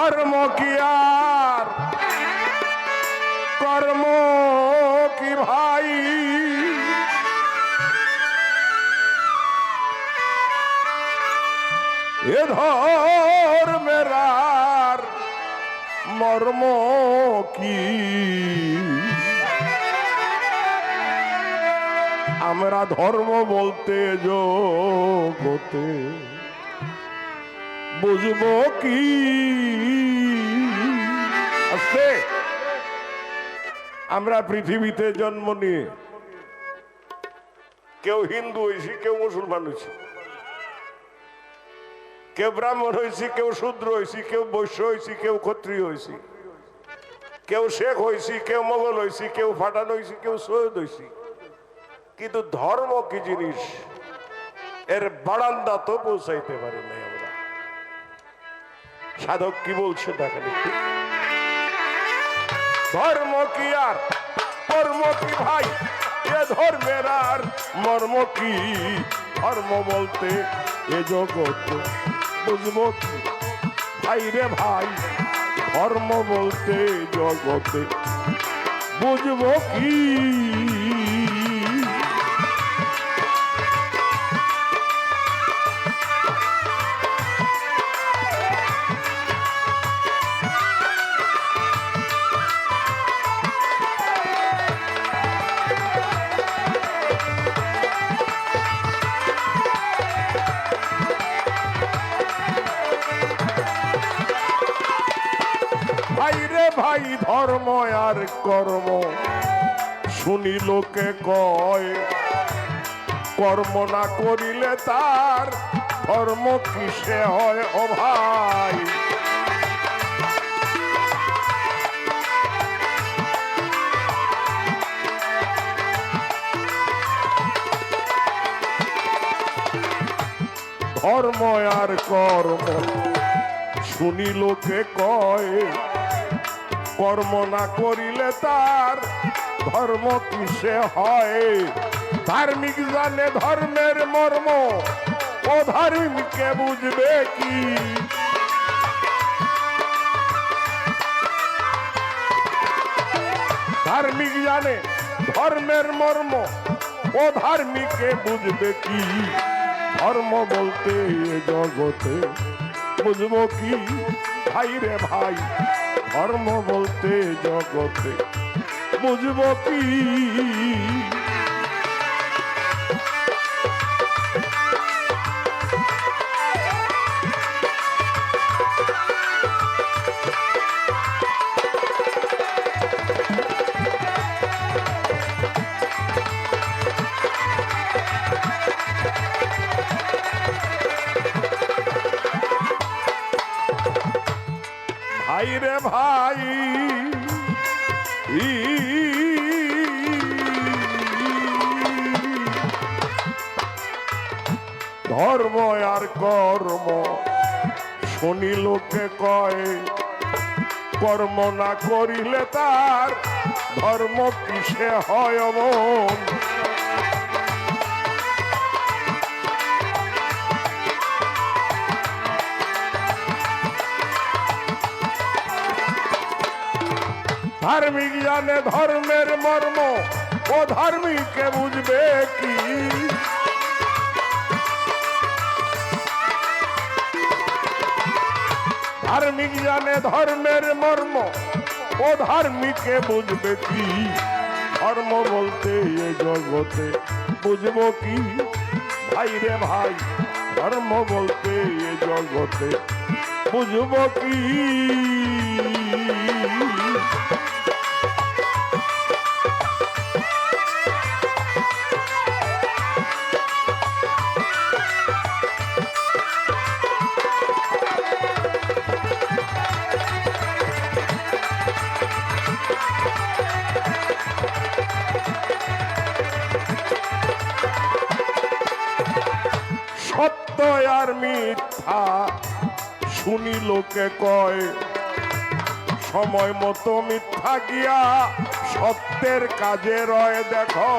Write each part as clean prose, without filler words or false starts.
ধর্ম কি আর কর্ম কি ভাই, এ ধর্মের আর মর্ম কি। আমরা ধর্ম বলতে জগতে বুঝবো কি। আসছে আমরা পৃথিবীতে জন্ম নিয়ে কেউ হিন্দু হয়েছি, কেউ মুসলমান হয়েছি, কেউ ব্রাহ্মণ হয়েছি, কেউ শূদ্র হয়েছি, কেউ বৈশ্য হয়েছি, কেউ ক্ষত্রিয় হয়েছি, কেউ শেখ হয়েছি, কেউ মোগল হয়েছি, কেউ ফাটান হয়েছি, কেউ সৈয়দ হয়েছি। কিন্তু ধর্ম কি জিনিস এর বারান্দা তো পৌঁছাইতে পারি নাই আমরা। সাধক কি বলছে দেখেন একটু। ধর্ম কি আর কর্ম কি ভাই, এ ধর্মের আর মর্ম কি। ধর্ম বলতে এ জগৎ বুঝবো কি ভাই রে ভাই, ধর্ম বলতে জগতে বুঝবো কি। ভাই ধর্ম আর কর্ম শুনি লোকে কয়, কর্ম না করিলে তার ধর্ম কিসে হয় ও ভাই। ধর্ম আর কর্ম শুনি লোকে কয়, কর্ম না করিলে তার ধর্ম কিসে হয়। ধার্মিক জানে ধর্মের মর্ম, ও ধার্মিকে বুঝবে কি। ধার্মিক জানে ধর্মের মর্ম, ও ধার্মিকে বুঝবে কি। ধর্ম বলতে এ জগতে বুঝবো কি ভাই রে ভাই, ধর্ম বলতে জগতে বুঝবো কি। ভাই রে ভাই, ধর্ম আর কর্ম শুনি লোকে কয়, কর্ম না করিলে তার ধর্ম কিসে হয় মন। ধার্মিক জানে ধর্মের মর্ম, ও ধার্মিকে বুঝবে কি। ধার্মিক জানে ধর্মের মর্ম, ও ধার্মিকে বুঝবে কি। ধর্ম বলতে এ জগতে বুঝবো কি ভাই রে ভাই, ধর্ম বলতে এ জগতে বুঝবো কি। সত্য আর মিথ্যা শুনি লোকে কয়, সময় মতো মিথ্যা গিয়া সত্যের কাজে রয় দেখো।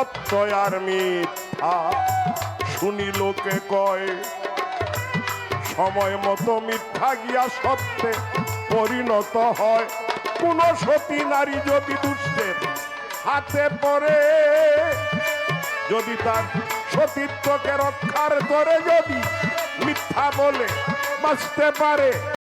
সত্য আর মিথ্যা শুনি লোকে কয়, সময় মতো মিথ্যা গিয়া সত্যে পরিণত হয়। কোন সতী নারী যদি দুষ্টের হাতে পড়ে, যদি তার সতীত্বকে রক্ষার করে যদি মিথ্যা বলে বাঁচতে পারে,